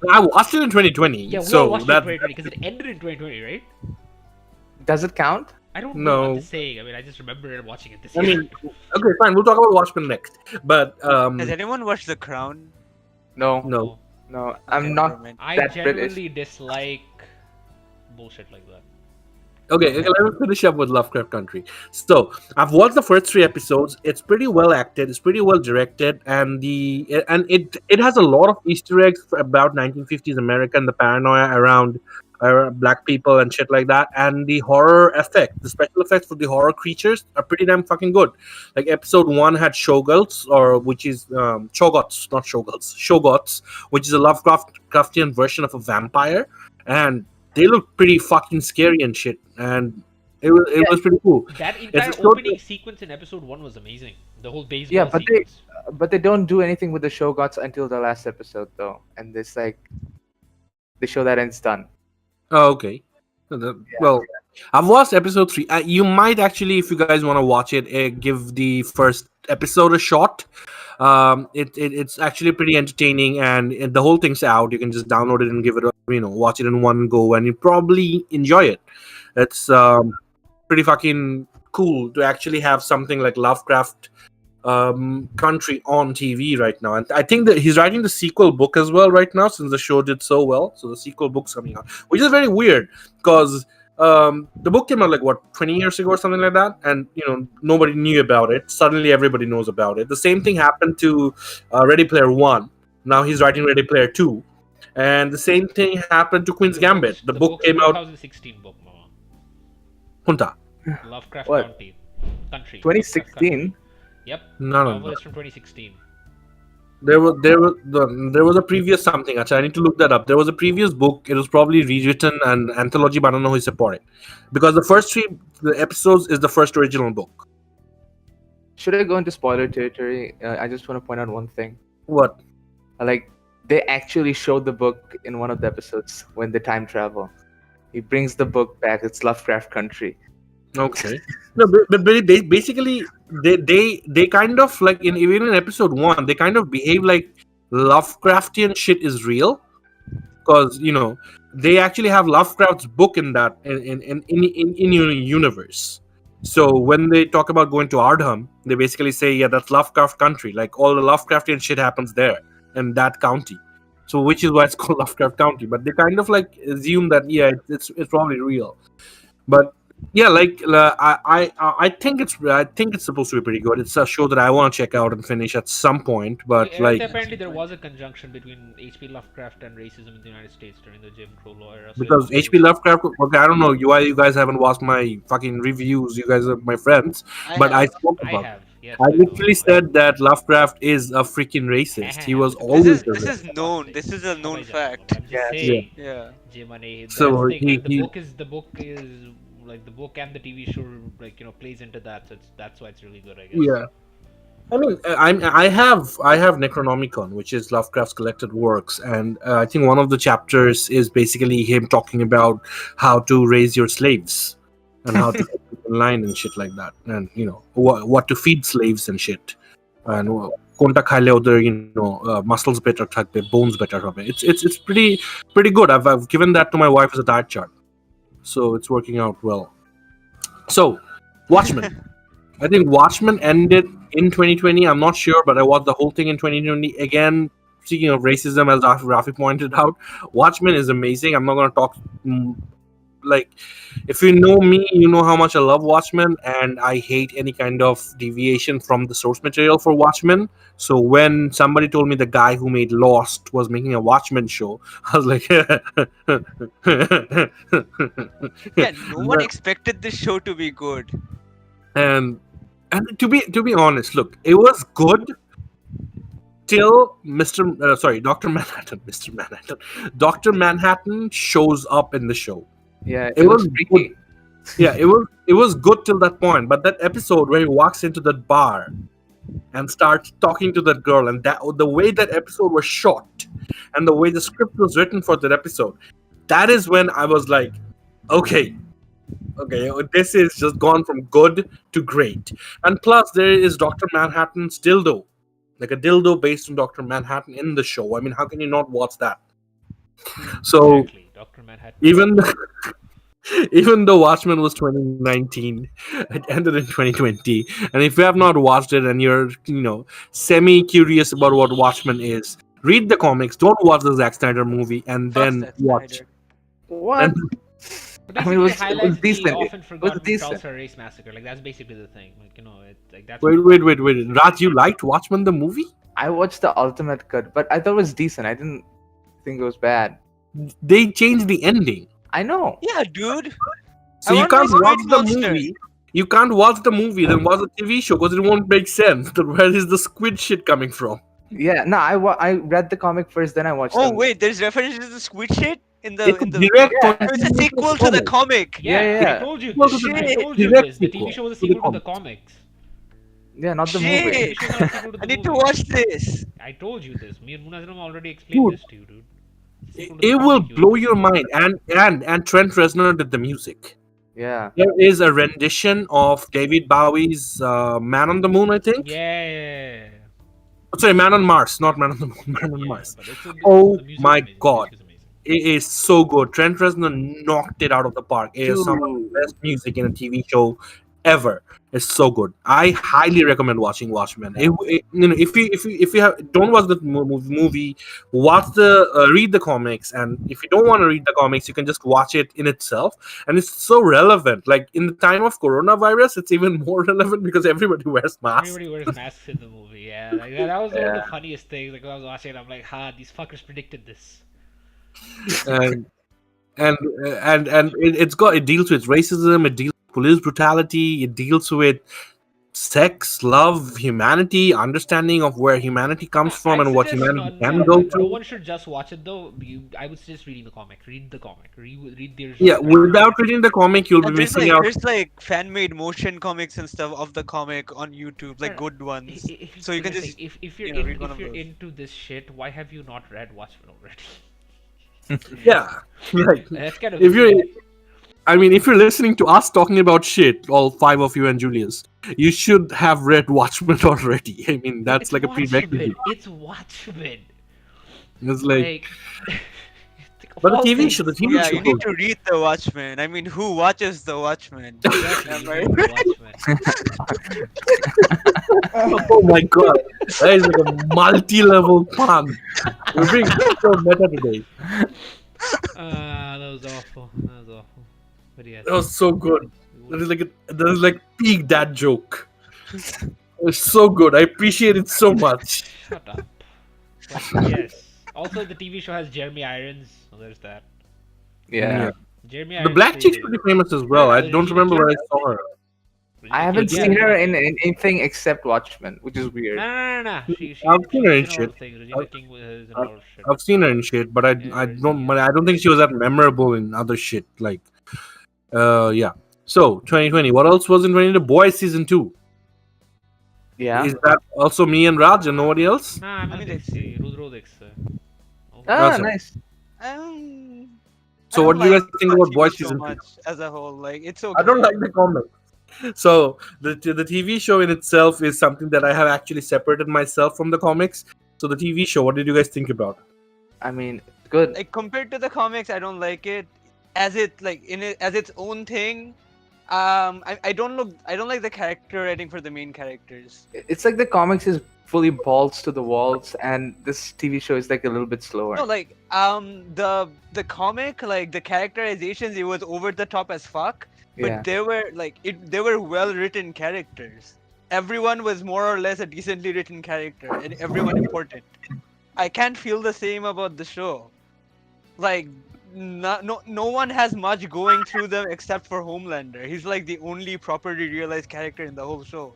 I watched it in 2020. Yeah, we all so watched that it in 2020 because it ended in 2020, right? Does it count? I don't know what No. to say. I mean, I just remember watching it this I year. mean, okay, fine. We'll talk about Watchmen next. But Has anyone watched The Crown? No, no. no, Okay, I'm never not mind. I that British. genuinely dislike bullshit like that. Okay, let me finish up with Lovecraft Country. So I've watched the first 3 episodes. It's pretty well acted. It's pretty well directed, and it has a lot of Easter eggs about 1950s America and the paranoia around black people and shit like that. And the horror effect, the special effects for the horror creatures are pretty damn fucking good. Like episode 1 had Shogults, or which is Chogots, not Shogults, Shogots, which is a Lovecraftian version of a vampire, and they look pretty fucking scary and shit, and it was pretty cool. That It's entire a short- opening sequence in episode 1 was amazing. The whole baseball Yeah, but they sequence. but they don't do anything with the Shogots until the last episode though, and it's like they show that and it's done. Oh, okay. Well, I've watched episode 3. You might actually, if you guys want to watch it, give the first episode a shot. It's actually pretty entertaining, and the whole thing's out. You can just download it and give it watch it in one go, and you probably enjoy it. It's pretty fucking cool to actually have something like Lovecraft Country on TV right now. And I think that he's writing the sequel book as well right now, since the show did so well. So the sequel book's coming out, which is very weird because the book came out like 20 years ago or something like that, and nobody knew about it. Suddenly everybody knows about it. The same thing happened to Ready Player One. Now he's writing Ready Player Two, and the same thing happened to Queen's Gambit. The book book's came out 2016 book, mama. Hunta. Lovecraft What? Country. 2016. Yep. No. Novel is from 2016. There was a previous something. Actually, I need to look that up. There was a previous book. It was probably rewritten and anthology, but I don't know who is supporting. Because the first 3 episodes is the first original book. Should I go into spoiler territory? I just want to point out one thing. What? Like they actually showed the book in one of the episodes when they time travel. He brings the book back. It's Lovecraft Country. Okay. No, but basically, they kind of like even in episode 1, they kind of behave like Lovecraftian shit is real, because they actually have Lovecraft's book in that in your universe. So when they talk about going to Ardham, they basically say, yeah, that's Lovecraft Country. Like all the Lovecraftian shit happens there in that county. So which is why it's called Lovecraft County. But they kind of like assume that it's probably real. But yeah, like I think it's supposed to be pretty good. It's a show that I want to check out and finish at some point. But like, apparently there was a conjunction between H.P. Lovecraft and racism in the United States during the Jim Crow law era. because H.P. Lovecraft. Okay, I don't know why you guys haven't watched my fucking reviews. You guys are my friends, but I spoke I about. have. Yes, I literally said that Lovecraft is a freaking racist. He was always a This racist. is known. This is a known fact. I'm just Yeah. saying. Yeah. So So the book is like the book and the TV show plays into that. So that's why it's really good, I guess. Yeah. I mean, I have Necronomicon, which is Lovecraft's collected works, and I think one of the chapters is basically him talking about how to raise your slaves and how to keep them in line and shit like that, and what to feed slaves and shit, and কোনটা খাইলে ওদের muscles better থাকবে, bones better হবে. It's pretty good. I've given that to my wife as a diet chart, so it's working out well. So, Watchmen. I think Watchmen ended in 2020. I'm not sure, but I watched the whole thing in 2020. Again, speaking of racism, as Rafi pointed out, Watchmen is amazing. I'm not going to talk. Like, if you know me, you know how much I love Watchmen, and I hate any kind of deviation from the source material for Watchmen. So when somebody told me the guy who made Lost was making a Watchmen show, I was like, Yeah, no one expected this show to be good. and to be honest, look, it was good till Dr. Manhattan. Dr. Manhattan shows up in the show. Yeah, It was looks freaky. Yeah, it was good till that point, but that episode where he walks into that bar and starts talking to that girl, and that the way that episode was shot and the way the script was written for that episode, that is when I was like, okay, this is just gone from good to great. And plus there is Dr. Manhattan's dildo, like a dildo based on Dr. Manhattan in the show. I mean, how can you not watch that? So Exactly. Dr. Manhattan. even Even though Watchmen was 2019, it ended in 2020. And if you have not watched it and you're, semi curious about what Watchmen is, read the comics. Don't watch the Zack Snyder movie and Fuck then Zack watch. Snyder. What? And But I mean, basically, it it was highlights the decent. often It was forgotten decent. Charles Race massacre. Like that's basically the thing. Like that's. wait. Raj, you liked Watchmen the movie? I watched the ultimate cut, but I thought it was decent. I didn't think it was bad. They changed the ending. I know. Yeah, dude. So I you want my can't watch squid the monster. movie. You can't watch the movie, then watch the TV show because it won't make sense. Where is the squid shit coming from? Yeah, no, I read the comic first, then I watched Oh the wait, there's references to the squid shit in the It's a in the. direct Yeah. Oh, it's a continuation of sequel to the comic. Yeah, Yeah. I told you Well, this. the I told you direct this. The TV sequel show was a to the sequel to the comics. comics. Yeah, not the Shit. movie. The TV show is not a sequel to the I need to movie. watch this. I told you this. Me and Munazram already explained Dude. this to you, dude. It's a sequel to the It will comic, you blow idiot. your mind. And Trent Reznor did the music. Yeah. There is a rendition of David Bowie's "Man on the Moon," I think. Yeah. Sorry, "Man on Mars," not "Man on the Moon." "Man on Yeah, Mars." but it's Oh the music my is amazing. God. The music is amazing. It is so good. Trent Reznor knocked it out of the park. It is some of the Dude. best music in a TV show ever. It's so good. I highly recommend watching Watchmen. If you don't watch the movie, read the comics. And if you don't want to read the comics, you can just watch it in itself. And it's so relevant. Like in the time of coronavirus, it's even more relevant because everybody wears masks. Everybody wears masks in the movie. Yeah, like that was one of the Yeah. funniest things. Like when I was watching it, I'm like, these fuckers predicted this. and it deals with racism, it deals with police brutality, it deals with sex, love, humanity, understanding of where humanity comes from I'd and what suggest humanity can go no through. one should just watch it though. I would suggest reading the comic. Read the comic. Read the Yeah, original. without reading the comic, you'll be And missing out. there's like fan-made motion comics and stuff of the comic on YouTube, like good ones. So you can just if you're read one if of you're those. into this shit, why have you not read Watchmen already? Yeah, like That's kind of if you're, weird. if you're listening to us talking about shit, all five of you and Julius, you should have read Watchmen already. I mean, that's It's like a Watchmen. prerequisite. It's Watchmen. It's like, Of but the all TV things, show, the TV Yeah, show. you need to read The Watchmen. I mean, who watches The Watchmen? exactly, Am you I read The Watchmen. Oh my god, that is like a multi-level pun. We're being so meta today. That was awful. That was awful. But yes. That was so good. That is like peak dad joke. It's so good. I appreciate it so much. Shut up. But yes. Also, the TV show has Jeremy Irons. So there's that. Yeah. Jeremy The Irons black plays chick's it. pretty famous as well. I Yeah, don't Regina remember where I King. saw her. I haven't Yeah, seen her Regina in King. anything except Watchmen, which is weird. No. She I've seen her in she's in all shit. things. Regina King is in all shit. I've seen her in shit, but I don't think she was that memorable in other shit. Like, yeah. So 2020. What else was in 2020? The Boys season 2. Yeah. Is that also me and Raj and nobody else? Nah, I'm I not mean, see. Rudro Dixon. Ah, That's right. nice. Um, So I what don't do you guys like think the about TV Boys show season 2? much as a whole. Like, it's okay. I don't like the comics. So the TV show in itself is something that I have actually separated myself from the comics. So the TV show, what did you guys think about? I mean, good. Like compared to the comics, I don't like it as as its own thing. I don't like the character writing for the main characters. It's like the comics is fully balls to the walls, and this TV show is like a little bit slower. No, like the comic, like the characterizations, it was over the top as fuck. But Yeah. they were well written characters. Everyone was more or less a decently written character, and everyone important. I can't feel the same about the show. Like, no one has much going through them except for Homelander. He's like the only properly realized character in the whole show.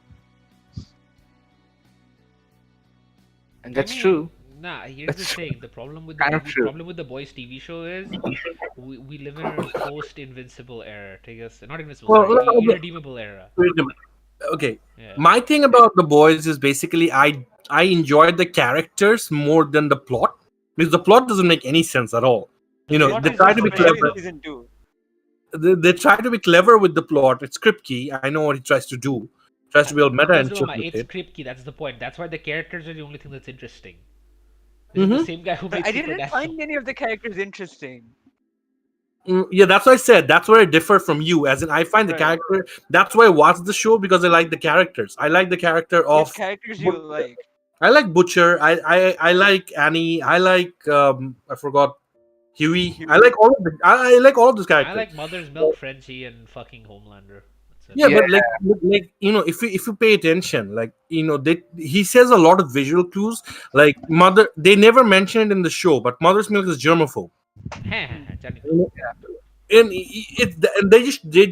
And that's I mean, true. Nah, here's the That's thing. The problem with kind of the true. problem with the Boys TV show is we live in a post-invincible era. Take us not invincible, Well, sorry, okay. irredeemable era. Wait a minute. Okay, Yeah. my thing about the Boys is basically I enjoyed the characters more than the plot because the plot doesn't make any sense at all. You know, plot they is try just to be amazing. clever. Season 2. They try to be clever with the plot. It's Kripke. I know what he tries to do. Tries to build meta and That's shit no, with it's it. Kripke, that's the point. That's why the characters are the only thing that's interesting. This is the same guy who But made I didn't Supernatural. find any of the characters interesting. Yeah, that's what I said. That's where I differ from you. As in, I find the Right. character. That's why I watch the show because I like the characters. I like the character What of. characters you like? I like Butcher. I like Annie. I like I forgot Huey. I Huey. like all of the. I like all of those I characters. like Mother's Milk, Frenchie, and fucking Homelander. That's it. Yeah, Yeah. but like if you pay attention, like he says a lot of visual clues. Like mother, they never mention it in the show, but Mother's Milk is germaphobe. Janito. And and they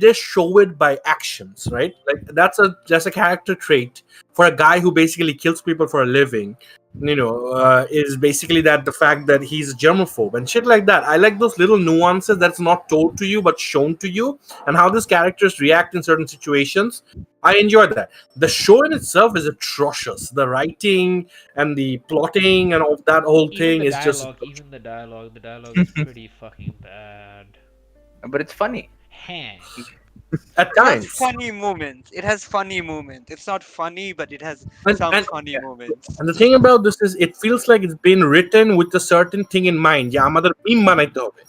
just show it by actions, right? Like that's a character trait for a guy who basically kills people for a living. Is basically that the fact that he's a germaphobe and shit like that. I like those little nuances that's not told to you but shown to you, and how these characters react in certain situations. I enjoy that. The show in itself is atrocious. The writing and the plotting and all that whole thing is just Even the dialogue is pretty fucking bad. But it's funny. at It has times. funny moments. It has funny moments. It's not funny, but it has And- some and- funny moments. And the thing about this is, it feels like it's been written with a certain thing in mind. Yeah, আমাদের meme বানাইতে হবে.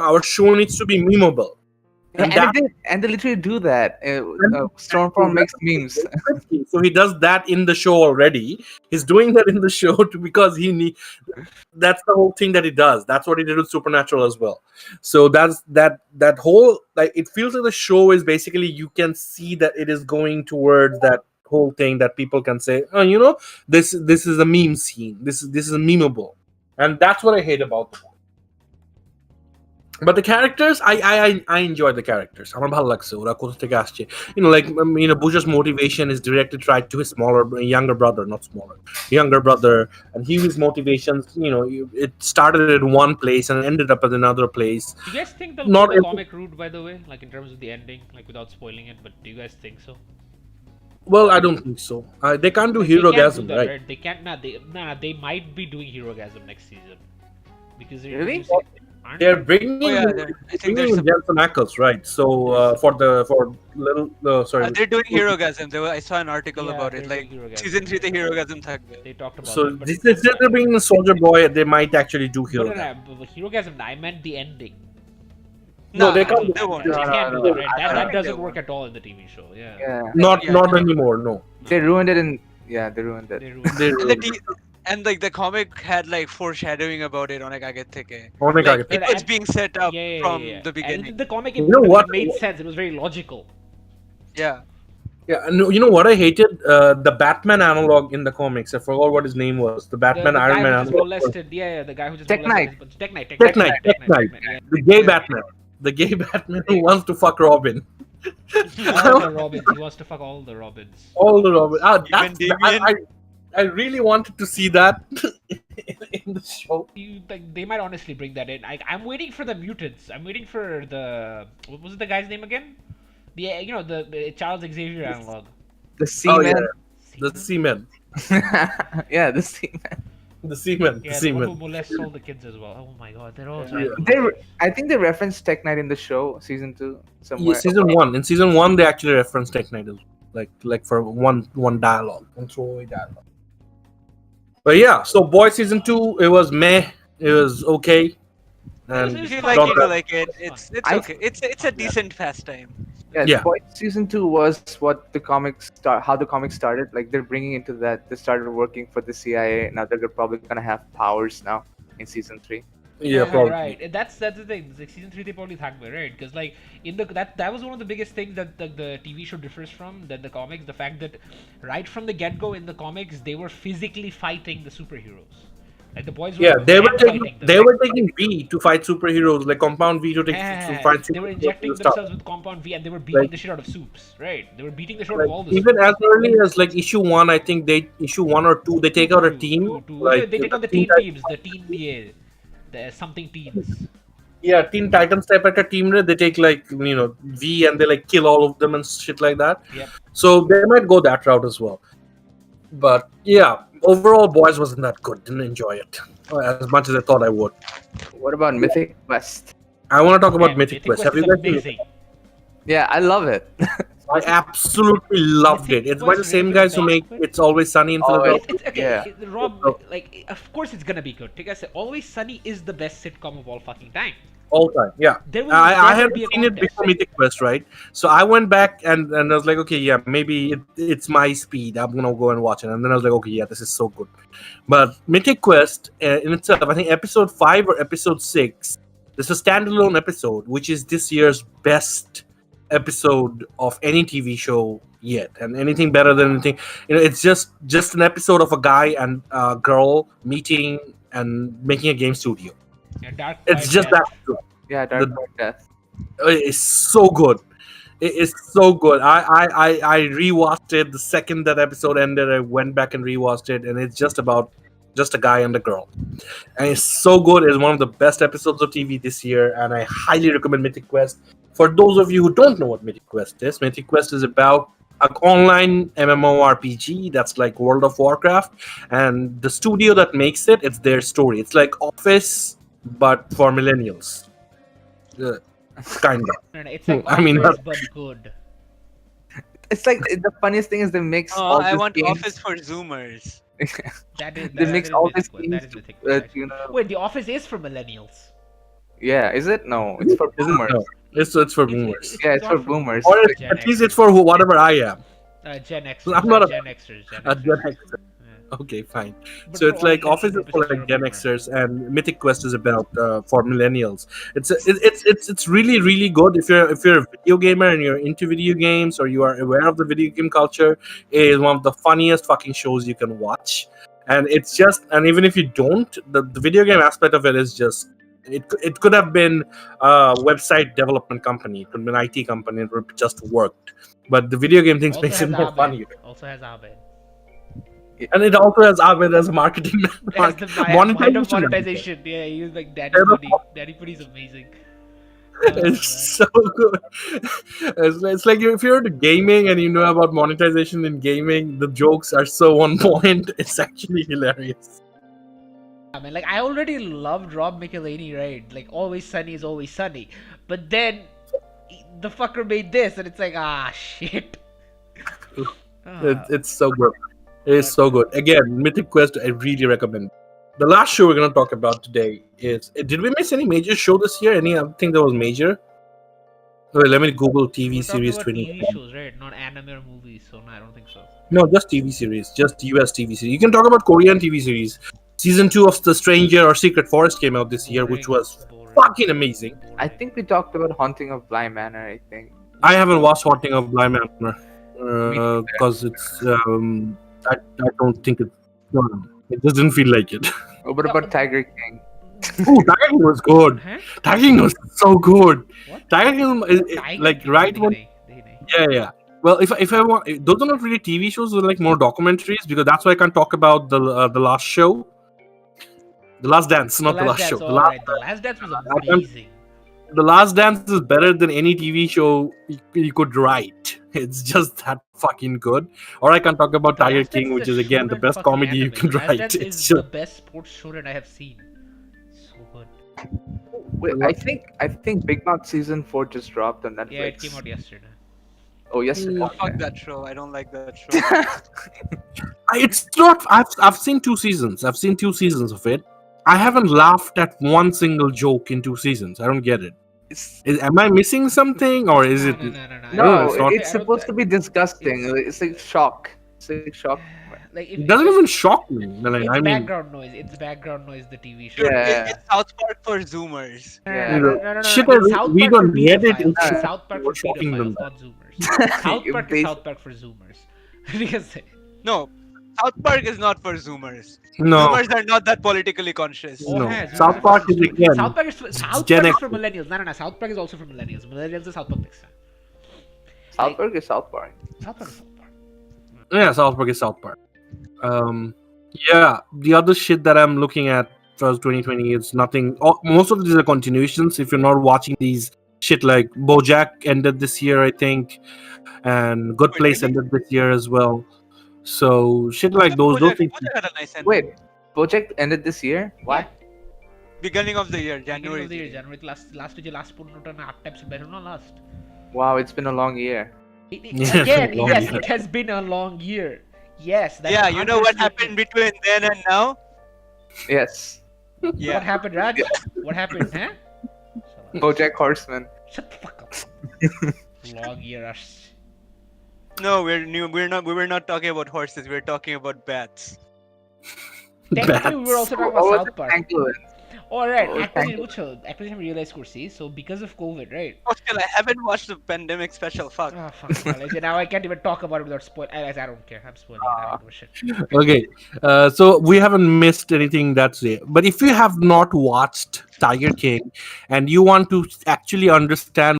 Our show needs to be memeable. And, that- they literally do that. Stormfront makes memes. So he does that in the show already. He's doing that in the show because that's the whole thing that he does. That's what he did with Supernatural as well. So that's that whole, like, it feels like the show is basically, you can see that it is going towards that whole thing that people can say, oh, this is a meme scene. This is a memeable. And that's what I hate about the book. But the characters, I enjoy the characters. আমার ভালো লাগছে ওরা কোথা থেকে আসছে. Bush's motivation is directed right to his younger brother, not smaller, younger brother, and his motivations. It started at one place and ended up at another place. Do you guys think they'll Not go the every- comic route, by the way? Like, in terms of the ending? Like, without spoiling it, but do you guys think so? Well, I don't think so. They can't do Like, they can't Herogasm, do that, right? They can't. They might be doing Herogasm next season. Because they're Really? introducing- aren't They're they? bringing Oh, yeah, I think there's some, Jensen Ackles, right? So for little sorry. they're doing Herogasm. I saw an article Yeah, about it. they're Like doing Herogasm. season 3, the Herogasm থাকবে. They talked about So that. But this is they're bringing the Soldier Boy. They might actually do No, Herogasm. but Herogasm, I meant the ending. No, they Nah, can't. They won't. They No, can't no, do no. that, right? I That think doesn't they work at all in the TV show. Yeah. Yeah. Not Yeah. anymore. No. They ruined it in. Yeah, they ruined it. They ruined They it. And the comic had like foreshadowing about it অনেক আগে থেকে. অনেক Like, আগে it থেকে। was being set up from the And beginning. the comic, You know what? it made sense. It was very logical. Yeah. Yeah, no, you know what I hated? The Batman analog in the comics. I forgot what his name was. The Batman the Iron guy Man who just analog. molested. Yeah, the guy who just Tech Knight. molested. Tech Knight. Tech Knight. Yeah. The gay Batman. The gay Batman who wants to fuck Robin. All the Robins. He wants to fuck all the Robins. All the Robin. Even Damian. I really wanted to see that in the show. They might honestly bring that in. I'm waiting for the mutants. I'm waiting for the what was the guy's name again? The Charles Xavier analog. The Seaman. The Seaman. Yeah, the Seaman. The Seaman. Yeah, The the one Seaman. who molests all the kids as well. Oh my god, they're all Yeah. I think they referenced Tech Knight in the show, season 2, Yeah, somewhere. season 1. In season 1, they actually referenced Tech Knight as well. Like for one dialogue. One throwaway dialogue. But yeah, so Boy season 2, it was meh. It was okay. And If you It's like fine. it, you like it. It's I- okay. It's a decent pastime. Yeah. Boy, season 2 was what the comics how the comics started. Like, they're bringing into that. They started working for the CIA. Now they're probably gonna have powers now in season 3. yeah, probably. right. That's the thing. Like season 3, they probably থাকবে, right? Because like that was one of the biggest things that the TV show differs from the comics. The fact that right from the get go in the comics, they were physically fighting the superheroes. Like the boys were Yeah, they were fighting them. they were taking V to fight superheroes, like Compound V to take to Yeah, fight they were superheroes injecting and stuff. themselves with compound V, and they were beating Like- the shit out of soups, right? They were beating the shit out of all Like, the even soups. as early as like issue 1, I think issue 1 or 2, they take out a team. Like They take on the Teen teen Titans- teams, the teen the something teams. Yeah, Teen Titans type at a team. They take like V and they like kill all of them and shit like that. Yep. So they might go that route as well. But yeah, overall, Boys wasn't that good. Didn't enjoy it as much as I thought I would. What about Mythic Quest? I want to talk about Man, Mythic Quest. Have you is guys seen it? amazing. Yeah, I love it. I absolutely loved it. It's by the Quest same Raven guys who make Banquet. It's Always Sunny in Always. Philadelphia. It's okay. Yeah. Rob, So- like, of course it's gonna be good. Like I said, Always Sunny is the best sitcom of all fucking time. All time, yeah. There will I never hadn't be a seen it contest. before Mythic Quest, right? So I went back and I was like, okay, yeah, maybe it's my speed. I'm gonna go and watch it. And then I was like, okay, yeah, this is so good. But Mythic Quest in itself, I think episode 5 or episode 6, this is a standalone episode, which is this year's best episode of any TV show yet. And anything better than anything, it's just an episode of a guy and a girl meeting and making a game studio. Yeah, Dark It's Quiet just Death. that good. Yeah, Dark Knight Death. It's so good. It is so good. I rewatched it the second that episode ended. I went back and rewatched it, and it's just about just a guy and a girl, and it's so good. It's one of the best episodes of TV this year, and I highly recommend Mythic Quest. For those of you who don't know what Mythic Quest is about an online MMORPG that's like World of Warcraft, and the studio that makes it's their story. It's like Office, but for millennials. Kind of. No, it's like I mean, Office, but good. It's like the funniest thing is they mix Oh, all I these want games. Office for Zoomers. That is. They that mix is all Mythic these Quest. That games is Mythic that Quest. you know. Wait, The Office is for millennials. Yeah, is it? No, it's for boomers. No, it's for boomers. Yeah, it's not for boomers. Or Gen at least Xers. it's for whatever I am. Gen Xers. I'm not a- Gen Xers. Gen A Xers. Gen Xer. Yeah. Okay, fine. But So for it's all like intents Office and is for purposes, like you're a Gen boomer. Xers, and Mythic Quest is about for millennials. It's really really good if you're a video gamer and you're into video games or you are aware of the video game culture. It is one of the funniest fucking shows you can watch, and even if you don't, the video game aspect of it is just. It could have been a website development company, it could have been an IT company, it would have just worked. But the video game things Also makes it has more Abed. funny. Also has Abed. And it also has Ahmed as a marketing That's the head of monetization. monetization. Yeah, he was like Daddy Head of- Putty. Daddy Putty's amazing. It's so good. It's like if you're into gaming and you know about monetization in gaming, the jokes are so on point. It's actually hilarious. I mean, like, I already loved Rob McElhaney, right? Like, Always Sunny is Always Sunny. But then, the fucker made this, and it's like, shit. It's so good. It's so good. Again, Mythic Quest, I really recommend. The last show we're going to talk about today is... Did we miss any major show this year? Any other thing that was major? Wait, let me Google TV We're talking series about 20. TV shows, right? Not anime or movies, so no, I don't think so. No, just TV series. Just US TV series. You can talk about Korean TV series. Season 2 of The Stranger or Secret Forest came out this year, which was Boring. fucking amazing. I think we talked about Haunting of Bly Manor. I think. I haven't watched Haunting of Bly Manor because it's I don't think it just didn't feel like it. Oh, what about Tiger King? Oh, Tiger King was good. Huh? Tiger King was so good. What? Tiger King is Tiger like King, right nahi, one. nahi, nahi. Yeah. Well, if I want, those are not really TV shows; they're like more documentaries because that's why I can't talk about the last show, The Last Dance, not the last Dance, show. alright. The Last Dance was amazing. The Last Dance is better than any TV show you could write. It's just that fucking good. Or I can talk about The Tiger Last Dance King, which a is again the shonen best fucking comedy you anime. can The Last write. Dance It's is just the best sports shonen I have seen. So good. Wait, I think Big Mouth season 4 just dropped on Netflix. Yeah, it came out yesterday. Oh, yesterday. Oh, fuck Okay. that show. I don't like that show. It's not. I've seen 2 seasons. I've seen 2 seasons of it. I haven't laughed at one single joke in 2 seasons. I don't get it. Am I missing something, or is it? No. No, it's not- it's supposed to be disgusting. It's like shock. It's like shock. Like It doesn't even shock me. Like, It's I mean, background noise. It's background noise. The TV show. Dude, Yeah. it's South Park for Zoomers. Yeah. No. Shit, It's I South read Park on for Reddit, pedophiles. it's It's South Park for more shocking than pedophiles, not Zoomers. South Park is South Park for Zoomers. Because No, South Park is not for Zoomers. no. Zoomers are not that politically conscious. Oh, No. yeah, South Park is again. South Park is for, South Gen Park is X. for millennials. No. South Park is also for millennials. Millennials is South Park next time. South Park is South Park. South Park is South Park. Yeah, South Park is South Park. Yeah, the other shit that I'm looking at for 2020 is nothing. Most of these are continuations. If you're not watching these shit, like BoJack ended this year, I think, and Good Wait, Place did it? ended this year as well. So shit like those things. BoJack had a nice ending. Wait, BoJack ended this year? What? Beginning of the year, Beginning January. of the year, January last purno 8 types better no last. Wow, it's been a long year. Yeah, Again, long yes, year. it has been a long year. Yes, that's Yeah, you know what understatement. happened between then and now? Yes. Yeah. What happened, Raj? What happened, huh? BoJack Horseman. Shut the fuck up. Long year. No, we were not talking about horses. We were talking about bats. Technically, we were Bats. also talking What about was South the Park. pangolin? Alright, Oh, actually, thank you. actually, I realized, Kursi. So, because of COVID, right? Oh, still, I haven't watched the pandemic special. Fuck. Oh, fuck. Now I can't even talk about it without spoil. I don't care. I'm spoiling it. I don't give a shit. Okay, so we haven't missed anything that's there. But if you have not watched Tiger King and you want to actually understand